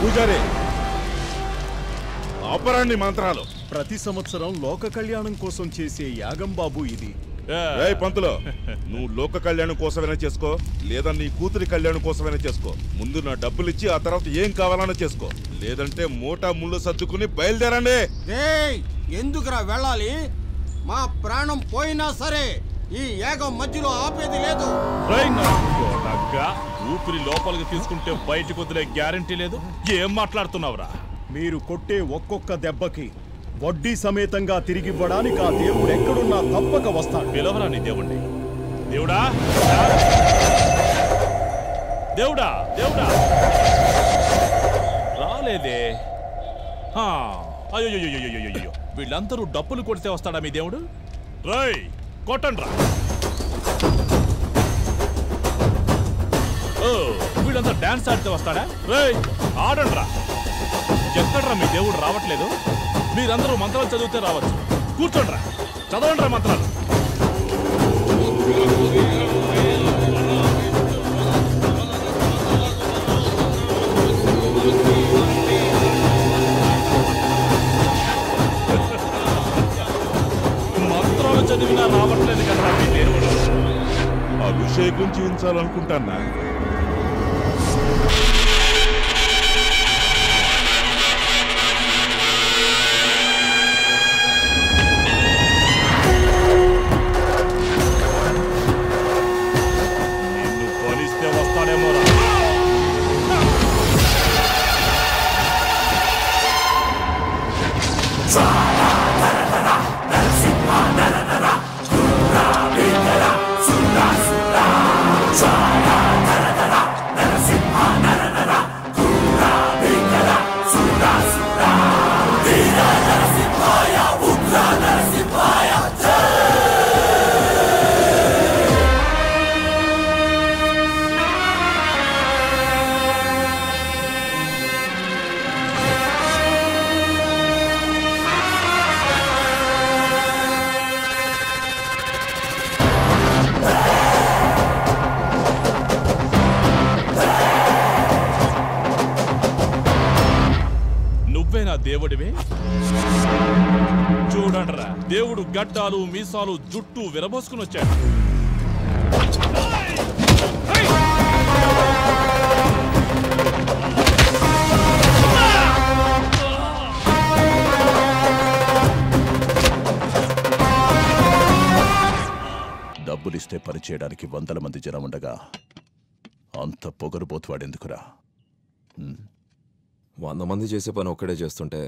పూజారి ఆపరాన్ని మంత్రాలు. ప్రతి సంవత్సరం లోక కళ్యాణం కోసం చేసే యాగం బాబు ఇది. పంతులు, నువ్వు లోక కళ్యాణం కోసమైనా చేసుకో, లేదా నీ కూతురి కళ్యాణం కోసమైనా చేసుకో. ముందు నా డబ్బులు ఇచ్చి ఆ తర్వాత ఏం కావాలన్నా చేసుకో, లేదంటే మూటా ముళ్ళు సర్దుకుని బయలుదేరండి. ఎందుకురా వెళ్ళాలి? మా ప్రాణం పోయినా సరే ఈ యాగం మధ్యలో ఆపేది లేదు. ఊపిరి లోపలికి తీసుకుంటే బయటకు వదిలే గ్యారంటీ లేదు. ఏం మాట్లాడుతున్నావురా? మీరు కొట్టే ఒక్కొక్క దెబ్బకి వడ్డీ సమేతంగా తిరిగివ్వడానికి ఆ దేవుడు ఎక్కడున్నా తప్పక వస్తాడు. పిలవరా నీ దేవుణ్ణి. దేవుడా దేవుడా దేవుడా రాలేదే. అయ్యో, వీళ్ళందరూ డప్పులు కొడితే వస్తాడా మీ దేవుడు? రేయ్ కొట్టండి రా. వీళ్ళంతా డాన్స్ ఆడితే వస్తాడా? రేయ్ ఆడండి రా. ఎక్కడ్రా మీ దేవుడు రావట్లేదు? మీరందరూ మంత్రాలు చదివితే రావచ్చు. కూర్చోండి రా, చదవండి రా మంత్రాలు. మంత్రాలు చదివినా రావట్లేదు కదా మీ దేవుడు. అభిషేకం చేయించాలనుకుంటానా? దేవుడివే? చూడండిరా, దేవుడు గడ్డాలు మీసాలు జుట్టు విరబోసుకుని వచ్చాడు. డబ్బులిస్తే పని చేయడానికి 100 మంది జనం ఉండగా అంత పొగరుబోతువాడెందుకురా? 100 మంది చేసే పని ఒక్కడే చేస్తుంటే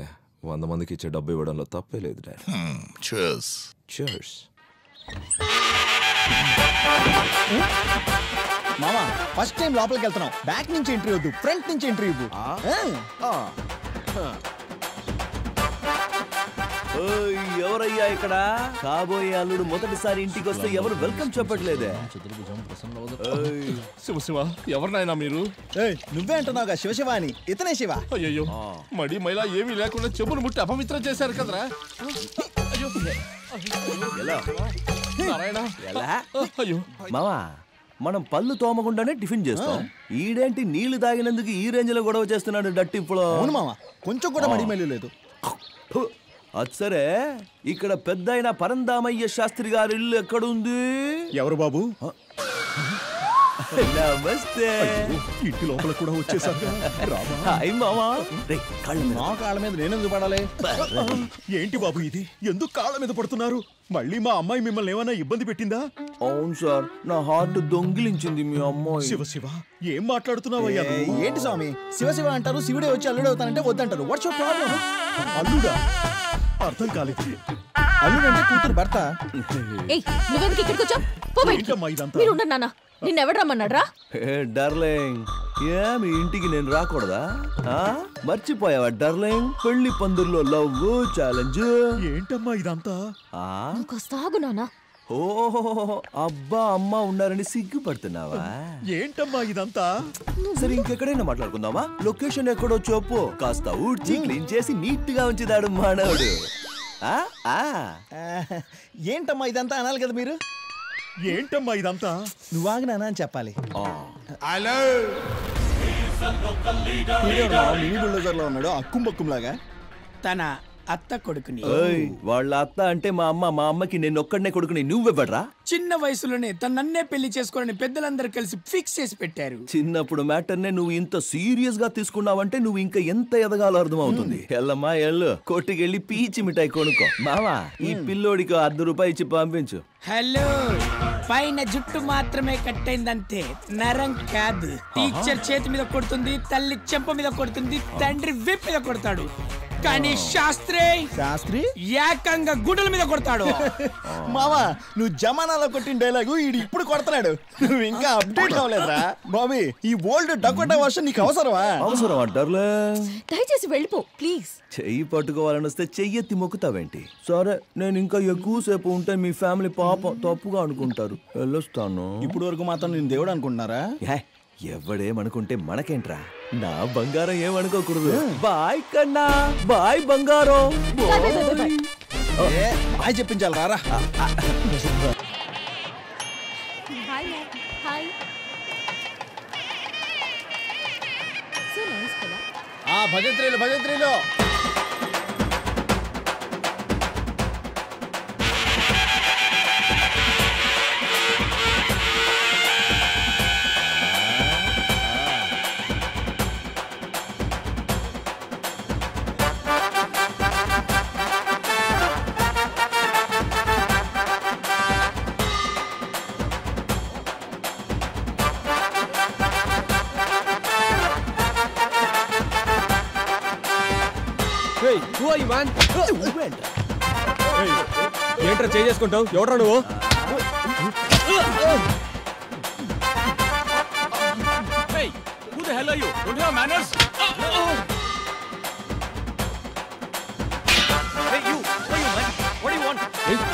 100 మందికి ఇచ్చే డబ్బు ఇవ్వడంలో తప్పే లేదు డాడ్. Cheers. మామా, ఫస్ట్ టైం లోపలికి వెళ్తున్నాం. బ్యాక్ నుంచి ఎంట్రీ వద్దు, ఫ్రంట్ నుంచి ఎంట్రీ ఇవ్వు. ఎవరయ్యా ఇక్కడ? కాబోయే అల్లుడు మొదటిసారి ఇంటికి వస్తే ఎవరు వెల్కమ్ చెప్పట్లేదే. శివ ఎవరినైనా మీరు? నువ్వే అంటున్నావుగా శివ అని. ఇతనే శివ. అయ్యో, మడి మైలా ఏమీ లేకుండా చెప్పులు ముట్టి అపవిత్రం చేశారు కదరా. మావా, మనం పళ్ళు తోమకుండానే టిఫిన్ చేస్తాం. ఈడేంటి నీళ్లు తాగినందుకు ఈ రేంజ్ లో గొడవ చేస్తున్నాడు డట్టిప్పుడు. అవును మావా, కొంచెం కూడా మడి లేదు. అచ్చరే, ఇక్కడ పెద్దయిన పరందామయ్య శాస్త్రి గారి ఇల్లు ఎక్కడుంది? ఎవరు బాబు? నమస్తే. ఇంటి లోపల కూడా వచ్చేసారు. మా కాళ్ళ మీద నేనెందుకు పడాలి? ఏంటి బాబు ఇది? ఎందుకు కాళ్ళ మీద పడుతున్నారు? మళ్ళీ మా అమ్మాయి మిమ్మల్ని ఏమైనా ఇబ్బంది పెట్టిందా? అవును సార్, నా హార్ట్ దొంగిలించింది మీ అమ్మాయి. శివ ఏం మాట్లాడుతున్నావయ్యా? ఏంటి స్వామి, శివ అంటారు, శివుడే వచ్చి అల్లుడు అవుతానంటే వద్దంటారు. What's your problem? అల్లుడా? అర్థం కాలేదు. అల్లుడు అంటే కూతురు భర్త. నువ్వెందుకు ఇక్కడికి వచ్చావు? మీరు ఉండండి నాన్న. నిన్నెవడు రమ్మన్నాడ్రా? డార్లింగ్, ఏమి ఇంటికి నేను రాకూడదా? మర్చిపోయావా డార్లింగ్? పెళ్లి పందిర్లో లవ్ ఛాలెంజ్. ఏంటమ్మా ఇదంతా? నాన్న. ఓహో, అబ్బా అమ్మ ఉన్నారని సిగ్గుపడుతున్నావా? ఏంటమ్మా ఇదంతా? సరే, ఇంకెక్కడైనా మాట్లాడుకుందామా? లొకేషన్ ఎక్కడో చెప్పు. కాస్త ఊడ్చి క్లీన్ చేసి నీట్ గా ఉంచుతాడు మానవుడు. ఏంటమ్మా ఇదంతా అనాలి కదా మీరు. ఏంటమ్మా ఇదంతా? నువ్వు ఆగినానా అని చెప్పాలి. హలో మినీ బుల్డోజర్ లో ఉన్నాడు అక్కుం బక్కుం లాగా. తన అత్త కొడుకుని. వాళ్ళ అత్త అంటే మా అమ్మకి నేను ఒక్కడనే కొడుకుని. నువ్వెవ్వడ్రా? చిన్న వయసులోనే తను నన్నే పెళ్లి చేసుకోవాలని పెద్దలందరూ కలిసి ఫిక్స్ చేసి పెట్టారు. చిన్నప్పుడు మ్యాటర్నే నువ్వు ఇంత సీరియస్ గా తీసుకున్నావంటే నువ్వు ఇంకా ఎంత ఎదగాలో అర్థం అవుతుంది. ఎల్లమ్మా ఎల్లు కొట్టుకెళ్ళి పీచి మిఠాయి కొనుక్కో. మావా ఈ పిల్లోడికి 10 రూపాయలు ఇచ్చి పంపించు. హలో, పైన జుట్టు మాత్రమే కట్టయిందంతే, నరం కాదు. టీచర్ చేతి మీద కొడుతుంది, తల్లి చెంప మీద కొడుతుంది, తండ్రి విప్ మీద కొడతాడు. కానీ శాస్త్రి ఏకంగా గుడ్డల మీద కొడతాడు. మావా నువ్వు జమానాలో కొట్టిన డైలాగు ఈడు ఇప్పుడు కొడతాడు. నువ్వు ఇంకా అప్డేట్ అవ్వలేదురా బాబీ. ఈ ఓల్డ్ డకోటా వర్షన్ నీకు అవసరమా? అవసరం అంటారులే. దయచేసి వెళ్ళిపో ప్లీజ్. చెయ్యి పట్టుకోవాలని వస్తే చెయ్యెత్తి మొక్కుతావేంటి? సరే నేను ఇంకా ఎక్కువసేపు ఉంటే మీ ఫ్యామిలీ పాప తప్పుగా అనుకుంటారు. వెళ్ళొస్తాను. ఇప్పుడు వరకు మాత్రం నేను దేవుడు అనుకుంటున్నారా? ఎవడేమనుకుంటే మనకేంట్రా? నా బంగారం ఏమనుకోకూడదు. బాయ్ కన్నా, బాయ్ బంగారం. బాయ్ చెప్పించాలి రారా. భజంత్రీలు ఏంట్రా చేసుకుంటావు? ఎవడ్రా నువ్వు?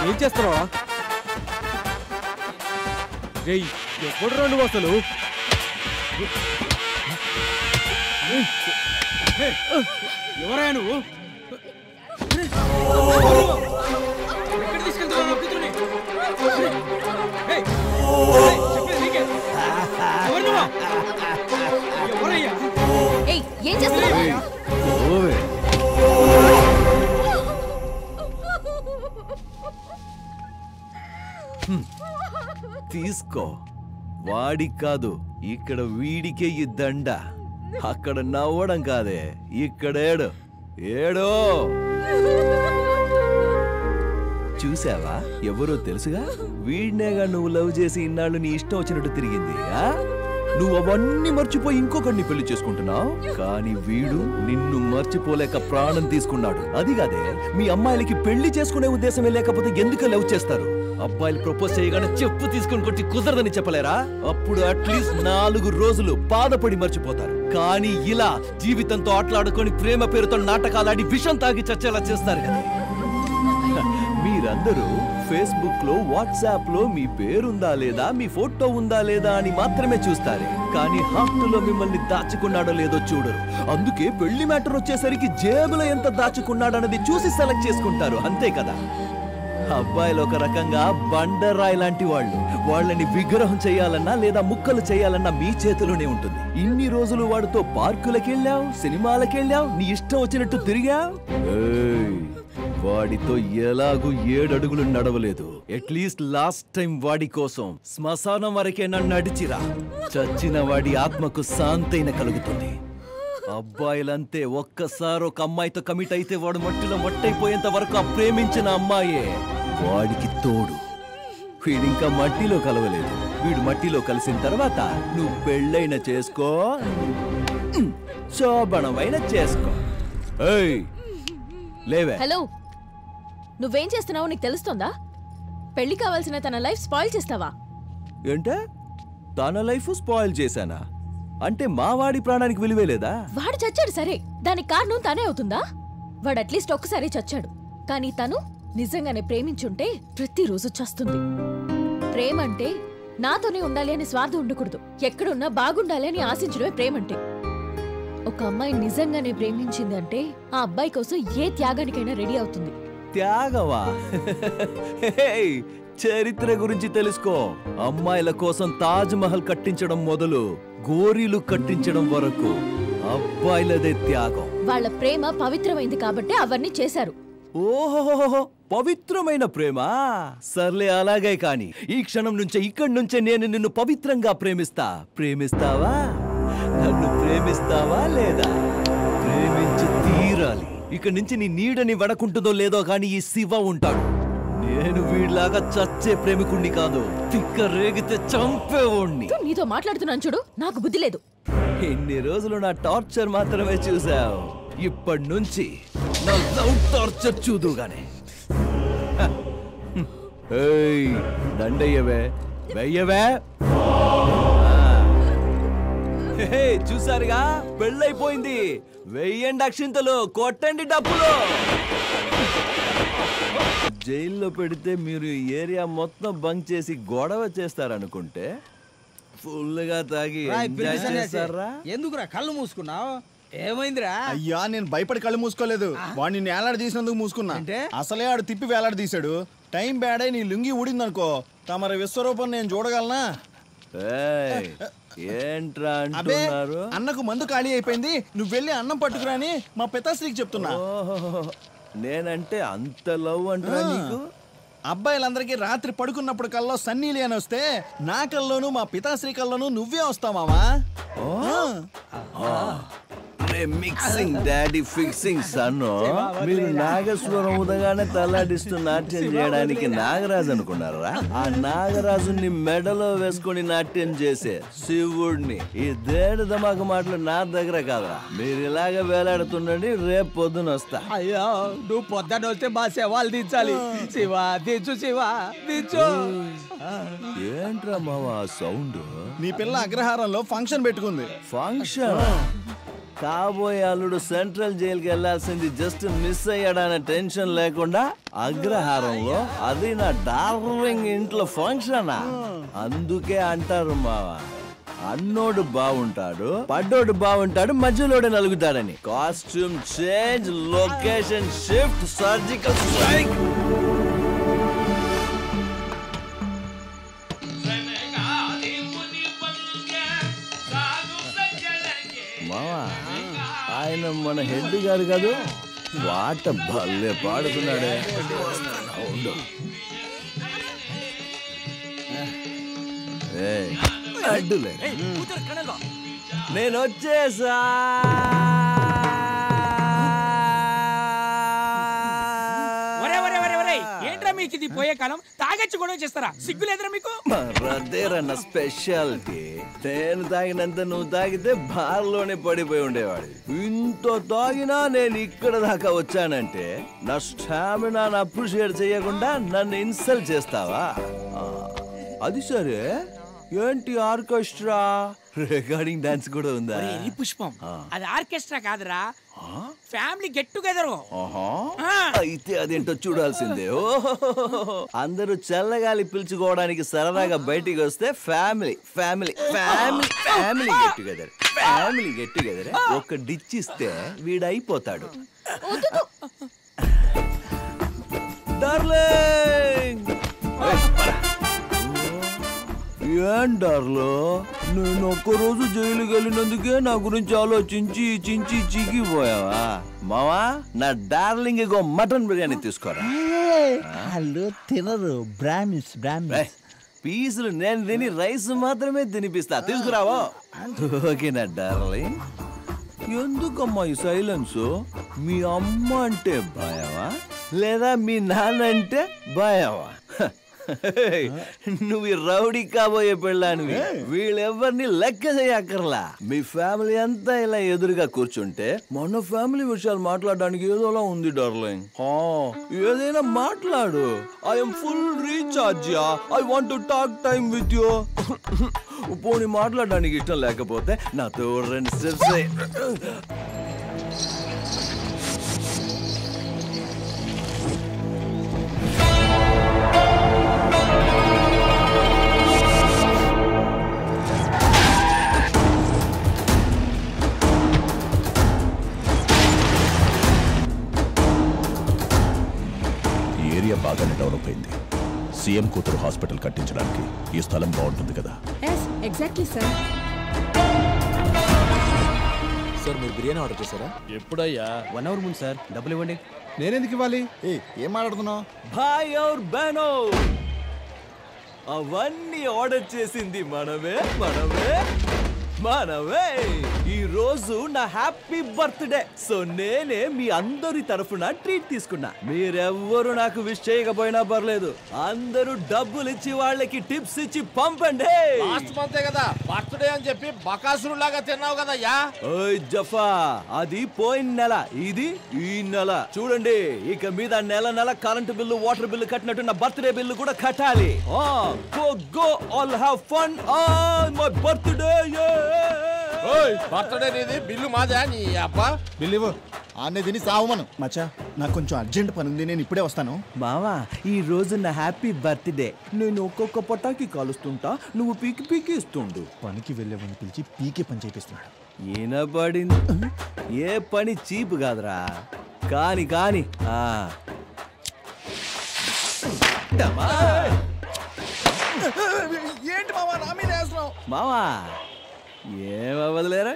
ఏం చేస్తున్నావా? ఎవడ్రా నువ్వు అసలు? ఎవరా నువ్వు? ఎక్కడ తీసుకెళ్తున్నావు కూతురుని? ఎవరయ్యా? ఏం చేస్తున్నావు? తీసుకో. వాడికి కాదు, ఇక్కడ వీడికే ఈ దండ. అక్కడ నవ్వడం కాదే, ఇక్కడ ఏడో. చూసావా? ఎవరో తెలుసుగా? వీడినేగా నువ్వు లవ్ చేసి ఇన్నాళ్ళు నీ ఇష్టం వచ్చినట్టు తిరిగింది. నువ్వు అవన్నీ మర్చిపోయి ఇంకొకరిని పెళ్లి చేసుకుంటున్నావు. కానీ వీడు నిన్ను మర్చిపోలేక ప్రాణం తీసుకున్నాడు. అది కాదే, మీ అమ్మాయిలకి పెళ్లి చేసుకునే ఉద్దేశమే లేకపోతే ఎందుకు లవ్ చేస్తారు? అబ్బాయిలు ప్రపోజ్ చేయగానే చెప్పు తీసుకుని కొట్టి కుదరదని చెప్పలేరా? అప్పుడు అట్లీస్ట్ 4 రోజులు బాధపడి మర్చిపోతారు. కానీ ఇలా జీవితంతో ఆటలాడుకొని ప్రేమ పేరుతో నాటకాలాడి విషం తాగి చచ్చేలా చేస్తారు కదా. మీరందరూ ఫేస్బుక్ లో, వాట్సాప్ లో మీ పేరుందా లేదా, మీ ఫోటో ఉందా లేదా అని మాత్రమే చూస్తారు. కానీ హార్ట్లో మిమ్మల్ని దాచుకున్నాడో లేదో చూడరు. అందుకే పెళ్లి మ్యాటర్ వచ్చేసరికి జేబులో ఎంత దాచుకున్నాడన్నది చూసి సెలెక్ట్ చేసుకుంటారు. అంతే కదా? అబ్బాయిలు ఒక రకంగా బండరాయి లాంటి వాళ్ళు. వాళ్ళని విగ్రహం చేయాలన్నా లేదా ముక్కలు చేయాలన్నా మీ చేతిలోనే ఉంటుంది. ఇన్ని రోజులు వాడితో పార్కులకెళ్ళావు, సినిమాలకెళ్ళావు, నీ ఇష్టం వచ్చినట్టు తిరిగావు. వాడితో ఎలాగూ 7 అడుగులు నడవలేదు. అట్లీస్ట్ లాస్ట్ టైం వాడి కోసం శ్మశానం వరకైనా నడిచిరా. చచ్చిన వాడి ఆత్మకు శాంతైన కలుగుతుంది. అబ్బాయిలంతే, ఒక్కసారి ఒక అమ్మాయితో కమిట్ అయితే వాడు మట్టిలో మట్టయిపోయేంత వరకు ఆ ప్రేమించిన అమ్మాయే వాడికి తోడు. వీడింకా మట్టిలో కలవలేదు. వీడు మట్టిలో కలిసిన తర్వాత నువ్వు పెళ్ళైన చేసుకో, శోభనమైన చేసుకో. లేవే. హలో, నువ్వేం చేస్తున్నావో నీకు తెలుస్తుందా? పెళ్లి కావాల్సిన తన లైఫ్ స్పాయిల్ చేస్తావా? ఏంటే తన లైఫ్ స్పాయిల్ చేశానా? అంటే మా వాడి ప్రాణానికి విలువే లేదా? వాడు చచ్చాడు సరే, దానికి కారణం తనే అవుతుందా? వాడు అట్లీస్ట్ ఒక్కసారి చచ్చాడు. కానీ తను నిజంగానే ప్రేమించుంటే ప్రతిరోజు చస్తుంది. ప్రేమ అంటే నాతోనే ఉండాలి అని స్వార్థం ఉండకూడదు. ఎక్కడున్నా బాగుండాలి అని ఆశించడమే ప్రేమంటే. ఒక అమ్మాయి నిజంగానే ప్రేమించింది అంటే ఆ అబ్బాయి కోసం ఏ త్యాగానికైనా రెడీ అవుతుంది. త్యాగవా? చరిత్ర గురించి తెలుసుకో. అమ్మాయిల కోసం తాజ్ మహల్ కట్టించడం మొదలు గోరీలు కట్టించడం వరకు అబ్బాయిలదే త్యాగం. వాళ్ళ ప్రేమ పవిత్రమైంది కాబట్టి అవన్నీ చేశారు. ఓహో, పవిత్రమైన ప్రేమ. సర్లే, అలాగే కాని ఈ క్షణం నుంచే ఇక్కడి నుంచే నేను నిన్ను పవిత్రంగా ప్రేమిస్తావా? నన్ను ప్రేమిస్తావా లేదా? ప్రేమించి తీరాలి. ఇక్కడి నుంచి నీ నీడని వడకుంటుందో లేదో కానీ ఈ శివ ఉంటాడు. నేను వీడిలాగా చచ్చే ప్రేమికుణ్ణి కాదు, తిక్క రేగితే చంపేవాణ్ణి. నీతో మాట్లాడుతున్నాను చూడు, నాకు బుద్ధి లేదు. ఇన్ని రోజులు నా టార్చర్ మాత్రమే చూసావు, ఇప్పటి నుంచి నా లవ్ టార్చర్ చూదుగానే. దండయ్యవే, వెయ్యవే. చూసారుగా, పెళ్ళైపోయింది. వెయ్యండి అక్షింతలు, కొట్టండి డబ్బులు. జైల్లో పెడితే మీరు ఏరియా మొత్తం బంక్ చేసి గొడవ చేస్తారనుకుంటే ఫుల్గా తాగి ఎందుకురా కళ్ళు మూసుకున్నావు? ఏమైందిరా? అయ్యా, నేను భయపడి కళ్ళు మూసుకోలేదు. వాడిని నేలాడ తీసినందుకు మూసుకున్నా. అసలే ఆడు తిప్పి వేలాడ తీశాడు. టైం బ్యాడ్ అయి నీ లుంగి ఊడిందనుకో, తమరి విశ్వరూపం నేను చూడగలనా? ఏంట్రా అంటున్నారు? అన్నకు మందు ఖాళీ అయిపోయింది, నువ్వు వెళ్ళి అన్నం పట్టుకురాని మా పితాశ్రీకి చెప్తున్నా. నేనంటే అంత లవ్ అంటారా నీకు? అబ్బాయిలందరికీ రాత్రి పడుకున్నప్పుడు కల్లో సన్నీలి అని వస్తే నా కల్లోనూ మా పితాశ్రీ కల్లోనూ నువ్వే వస్తావు మావా. మిక్సింగ్ డాడీ ఫిక్సింగ్ సన్ను. మీరు నాగస్వరం ఉదగానే తల్లాడిస్తూ నాట్యం చేయడానికి నాగరాజు అనుకున్నారా? ఆ నాగరాజుని మెడలో వేసుకొని నాట్యం చేసే శివుడిని. ఈ దేడు దమాక మాటలు నా దగ్గర కాదురా. మీరు ఇలాగే వేలాడుతుండండి, రేపు పొద్దున వస్తా. అయ్యో, నువ్వు పొద్దున వస్తే మా శవాలు దించాలి. శివ దించు, శివ దించు. ఏంట్రా మావా సౌండ్? నీ పిల్ల అగ్రహారంలో ఫంక్షన్ పెట్టుకుంది. ఫంక్షన్? కాబోయే అల్లుడు సెంట్రల్ జైలుకి వెళ్లాల్సింది జస్ట్ మిస్ అయ్యాడనే టెన్షన్ లేకుండా అగ్రహారంలో, అది నా డార్లింగ్ ఇంట్లో ఫంక్షనా? అందుకే అంటారు మావా, అన్నోడు బాగుంటాడు, పడ్డోడు బాగుంటాడు, మధ్యలోడే నలుగుతాడని. Costume change, location shift, surgical strike. మావా, ఆయన మన హెడ్ గారు కాదు, పాట భలే పాడుతున్నాడే. అడ్డులే, నేను వచ్చేసా. ఏంట్రా మీకు ఇది పోయే కాలం? తాగచ్చి గొడవ చేస్తారా? సిగ్గులేదురా మీకు? అదేరన్న స్పెషాలిటీ. నేను తాగినంత నువ్వు తాగితే బార్లోనే పడిపోయి ఉండేవాడు. ఇంత తాగినా నేను ఇక్కడ దాకా వచ్చానంటే నా స్టామినాను అప్రిషియేట్ చేయకుండా నన్ను ఇన్సల్ట్ చేస్తావా? అది సరే, ఏంటి ఆర్కెస్ట్రా? రికార్డింగ్ డాన్స్ కూడా ఉందా? పుష్పం, అది ఆర్కెస్ట్రా కాదురా, ఫ్యామిలీ గెట్ టుగెదర్. అయితే అదేంటో చూడాల్సిందే. అందరూ చల్లగాలి పిలుచుకోవడానికి సరదాగా బయటికి వస్తే family family family family get together, family get together. ఒక డిచ్ ఇస్తే వీడైపోతాడు. డార్లింగ్, ఏం డార్లో, నేను ఒక్కరోజు జైలుకి వెళ్ళినందుకే నా గురించి ఆలోచించి చించి చీకిపోయావా? మావా, నా డార్లింగ్ ఇగో మటన్ బిర్యానీ తీసుకోరా. వాళ్ళు తినరు, బ్రాహ్మిన్స్. పీసులు నేను తిని రైస్ మాత్రమే తినిపిస్తా, తీసుకురావో. ఓకేనా డార్లింగ్? ఎందుకమ్మా ఈ సైలెన్స్? మీ అమ్మ అంటే భయమా లేదా మీ నాన్న అంటే భయమా? నువ్వు రౌడీ కాబోయే పెళ్ళానివి, వీళ్ళెవరిని లెక్క చేయక్కర్లా. మీ ఫ్యామిలీ అంతా ఇలా ఎదురుగా కూర్చుంటే మన ఫ్యామిలీ విషయాలు మాట్లాడడానికి ఏదోలా ఉంది డార్లింగ్. ఏదైనా మాట్లాడు. I'm full recharge, I want to talk time with you. పోనీ మాట్లాడడానికి ఇష్టం లేకపోతే నాతో 2 స్టెప్స్. ఏరియా బాగానే డెవలప్ అయింది. సీఎం కూతురు హాస్పిటల్ కట్టించడానికి ఈ స్థలం బాగుంటుంది కదా? Exactly sir. సార్ మీరు బిర్యానీ ఆర్డర్ చేశారా? ఎప్పుడయ్యా? 1 అవర్ ముందు సార్. డబ్బులు ఇవ్వండి. నేనెందుకు ఇవ్వాలి? ఏం మాట్లాడుతున్నావు? భాయ్ ఔర్ బహనో, అవన్నీ ఆర్డర్ చేసింది మనమే. ఈ రోజు నా హ్యాపీ బర్త్డే. సో నేనే మీ అందరి తరఫున ట్రీట్ తీసుకున్నా. మీరెవ్వరు నాకు విష్ చేయకపోయినా పర్లేదు, అందరూ డబ్బులు ఇచ్చి వాళ్ళకి టిప్స్ ఇచ్చి పంపండి. లాస్ట్ మంతే కదా బర్త్డే అని చెప్పి బకాసురు లాగా తిన్నావు కదయ్యా. ఓయ్ జఫా, అది పోయిన నెల, ఇది ఈ నెల. చూడండి, ఇక మీద నెల కరెంటు బిల్లు, వాటర్ బిల్లు కట్టినట్టు నా బర్త్డే బిల్లు కూడా కట్టాలి. Go all have fun on my birthday. Birthday నీది, బిల్లు మాదా? నీ అబ్బా బిల్లు ఇవ్వు. ఆనే తిని సావమను. మచ్చా, నాకు కొంచెం అర్జెంట్ పని ఉంది, నేను ఇప్పుడే వస్తాను. మావా, ఈ రోజు నా హ్యాపీ బర్త్డే. నేను ఒక్కొక్క పటాకి కాలుస్తుంటా, నువ్వు పీకి ఇస్తుండు. పనికి వెళ్ళేవని పిలిచి పీకే పని చేపిస్తున్నాడు. ఈనబడింది. ఏ పని చీపు కాదురా. కాని ఏంటి మావా నా మీద వేస్తున్నావు? మావా ఏమవ్వదులేరా.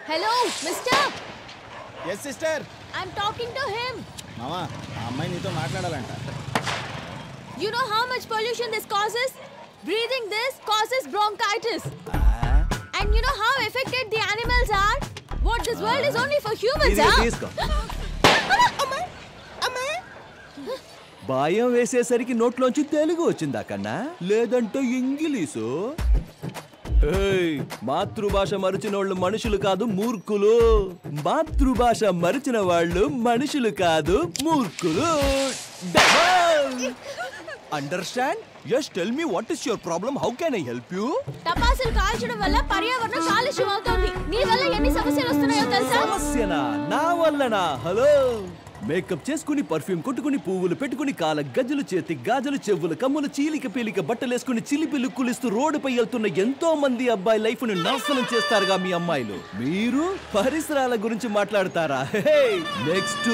Hello mister. Yes sister. I'm talking to him. మావా, ఆ అమ్మాయి నీతో మాట్లాడాలంట. You know how much pollution this causes? Breathing this causes bronchitis. And you know how affected the animals are? What, this world is only for humans, భయం వేసేసరికి నోట్లోంచి తెలుగు వచ్చిందా కన్నా, లేదంటే ఇంగ్లీషు? మాతృభాష మరిచిన వాళ్ళు మనుషులు కాదు, మూర్ఖులు. మాతృభాష మరిచిన వాళ్ళు మనుషులు కాదు, మూర్ఖులు. Understand? Yes, tell me what is your problem? How can I help you? టపాసులు కాల్చడం వల్ల పర్యావరణం కాలుష్యం అవుతోంది. నీ వల్ల ఎన్ని సమస్యలు వస్తున్నాయో తెలుసా? సమస్యనా? నా వల్లనా? హలో, మేకప్ చేసుకుని, పర్ఫ్యూమ్ కొట్టుకుని, పువ్వులు పెట్టుకుని, కాల గజ్జలు, చేతి గాజులు, చెవులు కమ్ములు, చీలిక పీలిక బట్టలేసుకుని, చిలిపిలు కులిస్తూ రోడ్డుపై వెళ్తున్న ఎంతో మంది అబ్బాయి లైఫ్ ను నాశనం చేస్తారుగా మీ అమ్మాయిలు. మీరు పరిసరాల గురించి మాట్లాడతారా? నెక్స్ట్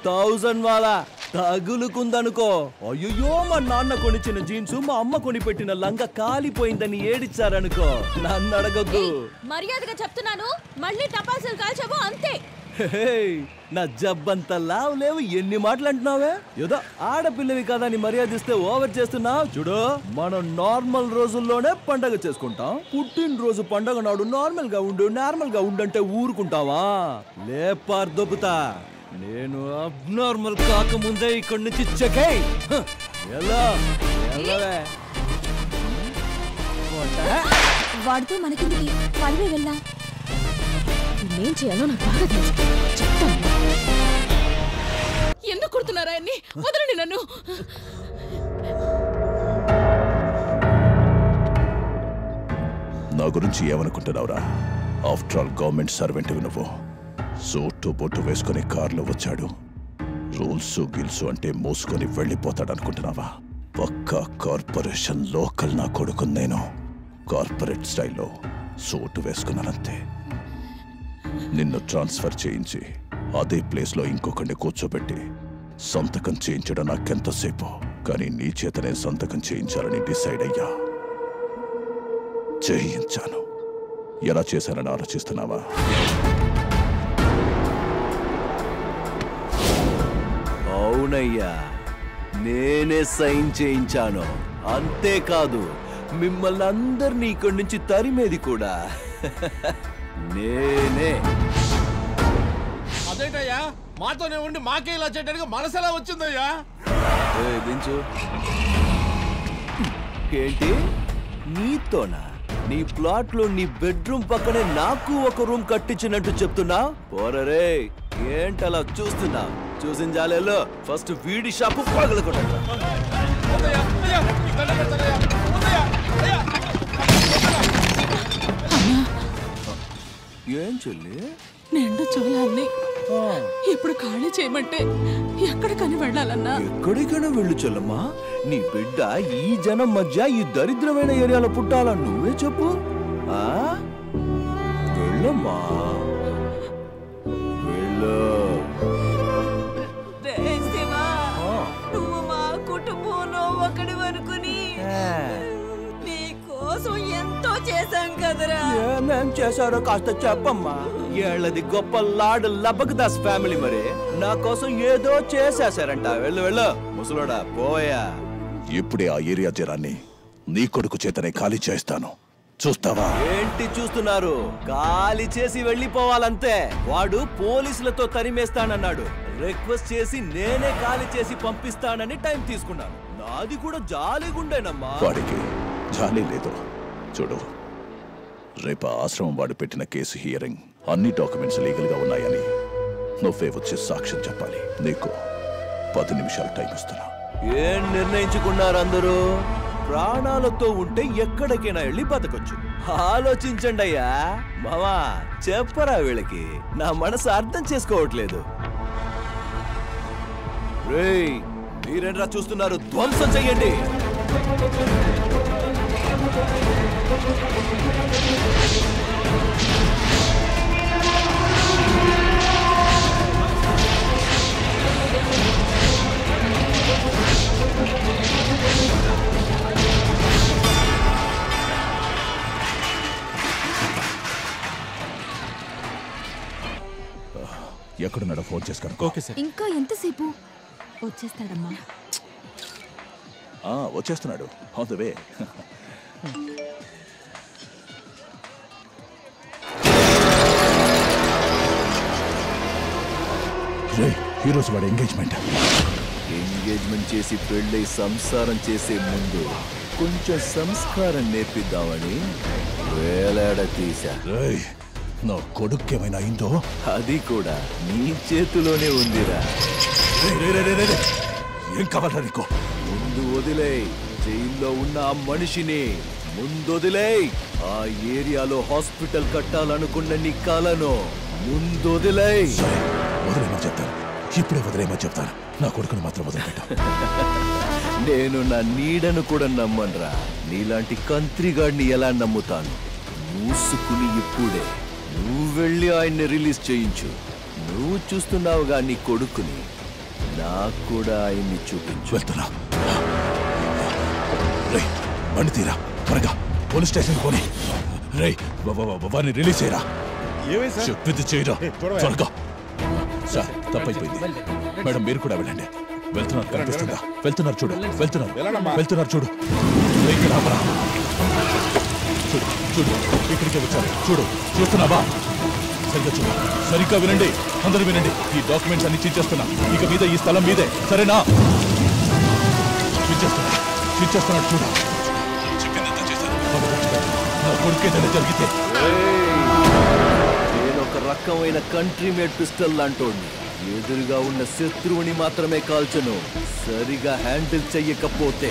1000 వాలా తగులుకుందనుకో. అయ్యో, మా నాన్న కొనిచ్చిన జీన్స్, మా అమ్మ కొనిపెట్టిన లంగా కాలిపోయిందని ఏడిచారనుకో, నన్ను అడగద్దు. మర్యాదగా చెప్తున్నాను, మళ్ళీ టపాసులు కాల్చావు అంతే. నా జబ్బంతా లావు లేవు, ఎన్ని మాటలు అంటున్నావే? ఏదో ఆడపిల్లవి కదా అని మర్యాదిస్తే ఓవర్ చేస్తున్నావు. చూడు, మనం నార్మల్ రోజుల్లోనే పండగ చేసుకుంటాం. పుట్టినరోజు పండగ నాడు నార్మల్ గా ఉండంటే ఊరుకుంటావా? లేపార్ దొబ్బుతా. నేను అబ్నార్మల్ కాకముందే ఇక్కడి నుంచి చెకై. ఎలా వాడితో మనకిందికి పనివే వెళ్ళా. ఏం చేయాలో నాకు బాగా తెలుసు, చెప్తాను. ఎందుకు కుడుతున్నారా అన్ని? వదలండి నన్ను. నా గురించి ఏమనుకుంటున్నావురా? ఆఫ్టర్ ఆల్ గవర్నమెంట్ సర్వెంట్ నువ్వు. సూటు బొట్టు వేసుకుని కార్లో వచ్చాడు. రూల్స్ గిల్స్ అంటే మోసుకొని వెళ్ళిపోతాడు అనుకుంటున్నావా? పక్కా కార్పొరేషన్ లోకల్ నా కొడుకు. నేను కార్పొరేట్ స్టైల్లో సూటు వేసుకున్నానంతే. నిన్ను ట్రాన్స్ఫర్ చేయించి అదే ప్లేస్లో ఇంకొకరిని కూర్చోబెట్టి సంతకం చేయించడం నాకెంతసేపు, కానీ నీ చేతనే సంతకం చేయించాలని డిసైడ్ అయ్యా. చేయించాను. ఎలా చేశానని ఆలోచిస్తున్నావా? అవునయ్యా, నేనే సైన్ చేయించాను. అంతేకాదు, మిమ్మల్ని అందరినీ ఇక్కడి నుంచి తరిమేది కూడా నేనే. అదేంటయ్యా, మాతోనే ఉండి మాకే ఇలా చేయడానికి మనసెలా వచ్చిందయ్యా? దించు. ఏంటి నీతోనా? నీ ప్లాట్ లో నీ బెడ్రూమ్ పక్కనే నాకు ఒక రూమ్ కట్టించినట్టు చెప్తున్నా? పోరరే, ఏంటలా చూస్తున్నా? చూసిన జాలేలో ఫస్ట్ వీడి షాపు పగలకొట్టండి. ఏం చెల్లి? నిండు చూడాలి. ఇప్పుడు ఖాళీ చేయమంటే ఎక్కడికని వెళ్ళాలన్నా? ఎక్కడికైనా వెళ్ళు చెల్లమ్మా. నీ బిడ్డ ఈ జనం మధ్య ఈ దరిద్రమైన ఏరియాలో పుట్టాలా నువ్వే చెప్పు. వెళ్ళమ్మా, వెళ్ళు. నువ్వు మా కుటుంబంలో ఒకటి వరకుని నీ కోసం ఎంతో చేశాం కదరా. ఏమేం చేశారో కాస్త చెప్పమ్మా. ఏళ్ళది గొప్ప లాడ్ లబక్దాస్ ఫ్యామిలీ మరి నా కోసం ఏదో చేసేశారంట. వెళ్ళు వెళ్ళు ముసలోడా పోయా. ఇప్పుడే ఆ ఏరియా జనాన్ని నీ కొడుకు చేతనే ఖాళీ చేస్తాను, చూస్తావా? ఏంటి చూస్తున్నారు? ఖాళీ చేసి వెళ్ళిపోవాలంతే. వాడు పోలీసులతో తరిమేస్తానన్నాడు. రిక్వెస్ట్ చేసి నేనే ఖాళీ చేసి పంపిస్తానని టైం తీసుకున్నాను. నాది కూడా జాలీగుండేనమ్మా. వాడికి జాలీ లేదు. చూడు, రేపు ఆశ్రమం వాడు పెట్టిన కేసు హియరింగ్ అన్ని డాక్యుమెంట్స్ లీగల్ గా ఉన్నాయని నువ్వే వచ్చి సాక్ష్యం చెప్పాలి. నీకు 10 నిమిషాలు టైం ఇస్తున్నా. ఏం నిర్ణయించుకున్నారు అందరూ? ప్రాణాలతో ఉంటే ఎక్కడికైనా వెళ్ళి బతకొచ్చు. ఆలోచించండి అయ్యా. మావా చెప్పరా వీళ్ళకి, నా మనసు అర్థం చేసుకోవట్లేదు. రేయ్ మీరేంట్రా చూస్తున్నారు? ధ్వంసం చెయ్యండి. ఎక్కడున్నాడో ఫోన్ చేసుకుని. Okay sir. ఇంకా ఎంతసేపు? వచ్చేస్తాడమ్మా. వచ్చేస్తున్నాడు. On the way. ఈరోజు వాడు ఎంగేజ్మెంట్ చేసి పెళ్ళై సంసారం చేసే ముందు కొంచెం సంస్కారం నేర్పిద్దామని వేలాడ తీశా. నా కొడుకేమైనా అయిందో? అది కూడా నీ చేతిలోనే ఉందిరా. ఏం కావాలా నీకు? ముందు వదిలేయ్. జైల్లో ఉన్న ఆ మనిషిని ముందొదిలేయ్. ఆ ఏరియాలో హాస్పిటల్ కట్టాలనుకున్న నీ కలను ముందొదిలేయ్. వదిలేమని చెప్తాను, ఇప్పుడే వదిలేమని చెప్తాను. నా కొడుకుని మాత్రం వదిలిపెట్టు. నేను నా నీడను కూడా నమ్మనురా. నీలాంటి కంత్రిగాడిని ఎలా నమ్ముతాను? మూసుకుని ఇప్పుడే నువ్వు వెళ్ళి ఆయన్ని రిలీజ్ చేయించు. నువ్వు చూస్తున్నావుగా నీ కొడుకుని, నాకు కూడా ఆయన్ని చూపించు. వెళ్తున్నా. బండి తీరా, త్వరగా పోలీస్ స్టేషన్ పోనీ. వారిని రిలీజ్ చేయరా. చెప్పింది చేయరా త్వరగా. సార్ తప్పైపోయింది. మేడం మీరు కూడా వెళ్ళండి. వెళ్తున్నారు కనిపిస్తుందా? వెళ్తున్నారు చూడు, వెళ్తున్నారు చూడు. చూడు చూడు, ఇక్కడికే వచ్చారు. చూడు, చూస్తున్నావా? సరిగ్గా చూడు, సరిగ్గా వినండి, అందరూ వినండి. ఈ డాక్యుమెంట్స్ అన్ని చించేస్తున్నా. ఇక మీద ఈ స్థలం మీదే, సరేనా? చించేస్తున్నాడు చూడు. చెప్పిందంతా చేశాను. నా కొడుకు ఏదైనా జరిగితే నేనొక రకమైన కంట్రీ మేడ్ పిస్టల్ లాంటోడిని. ఎదురుగా ఉన్న శత్రువుని మాత్రమే కాల్చను. సరిగా హ్యాండిల్ చెయ్యకపోతే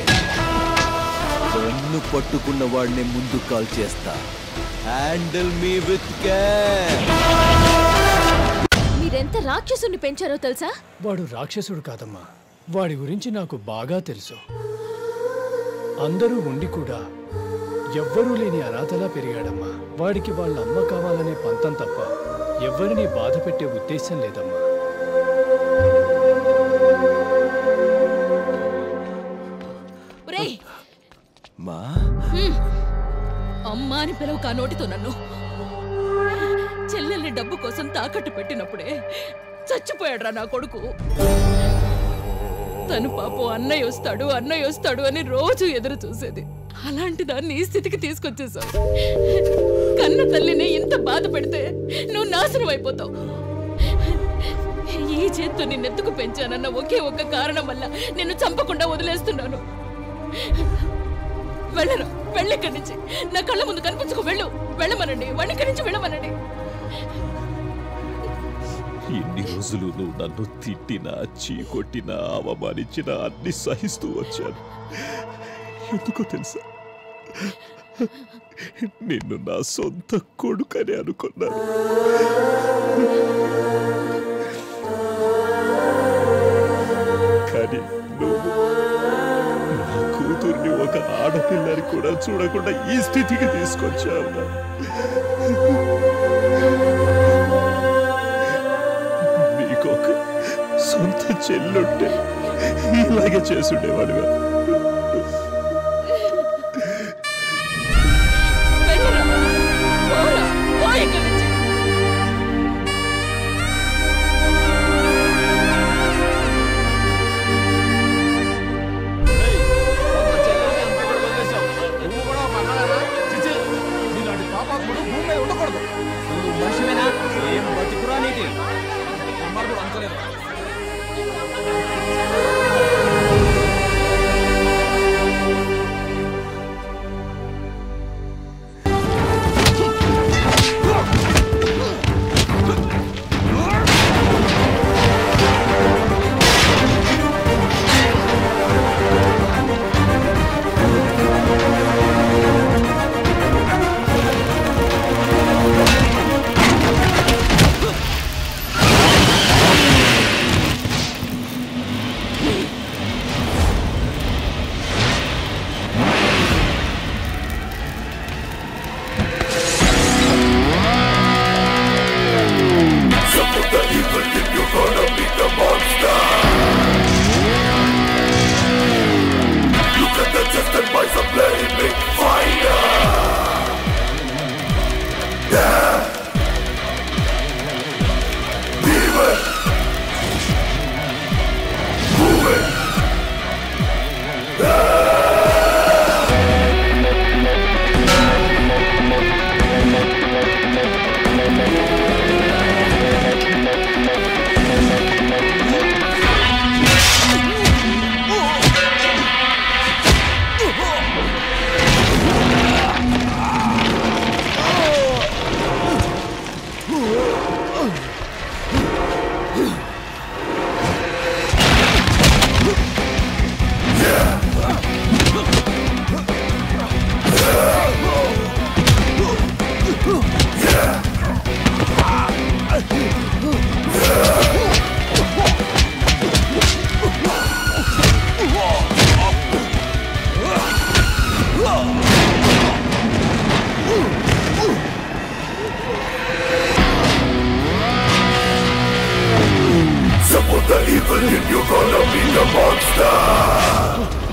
కన్ను పట్టుకున్న వాడిని ముందు కాల్ చేస్తా. Handle me with care. మీరెంత రాక్షసుని పెంచారో తెలుసా? వాడు రాక్షసుడు కాదమ్మా. వాడి గురించి నాకు బాగా తెలుసు. అందరూ ఉండి కూడా ఎవ్వరూ లేని అనాథలా పెరిగాడమ్మా. వాడికి వాళ్ళ అమ్మ కావాలనే పంతం తప్ప ఎవ్వరినీ బాధ పెట్టే ఉద్దేశం లేదమ్మా. అమ్మా అని పిలవు కా నోటితో నన్ను. చెల్లెల్ని డబ్బు కోసం తాకట్టు పెట్టినప్పుడే చచ్చిపోయాడ్రా నా కొడుకు. తను పాపం అన్నయ్య వస్తాడు అని రోజు ఎదురు చూసేది. అలాంటి దాన్ని ఈ స్థితికి తీసుకొచ్చేసావు. కన్న తల్లిని ఇంత బాధ పెడితే నువ్వు నాశనం అయిపోతావు. ఈ చేత్తో నిన్నెత్తుకు పెంచానన్న ఒకే ఒక్క కారణం వల్ల నిన్ను చంపకుండా వదిలేస్తున్నాను. వెళ్ళరు, వెళ్ళిక్కడి నుంచి. నా కళ్ళ ముందు కనిపించుకో. వెళ్ళమనండి, వాడిక్కడి నుంచి వెళ్ళమనండి. ఎన్ని రోజులు నువ్వు నన్ను తిట్టినా, చీకొట్టినా, అవమానించినా అన్ని సహిస్తూ వచ్చాను. ఎందుకో తెలుసా? నిన్ను నా సొంత కొడుకని అనుకున్నాను. ఆడపిల్లని కూడా చూడకుండా ఈ స్థితికి తీసుకొచ్చావురా. నీకొక సొంత చెల్లుంటే ఇలాగే చేసుండేవాడుగా. మనిషివేనా ఏం బతుకురా నీటి అంతలేదు. Support the evil, and you're gonna be the monster.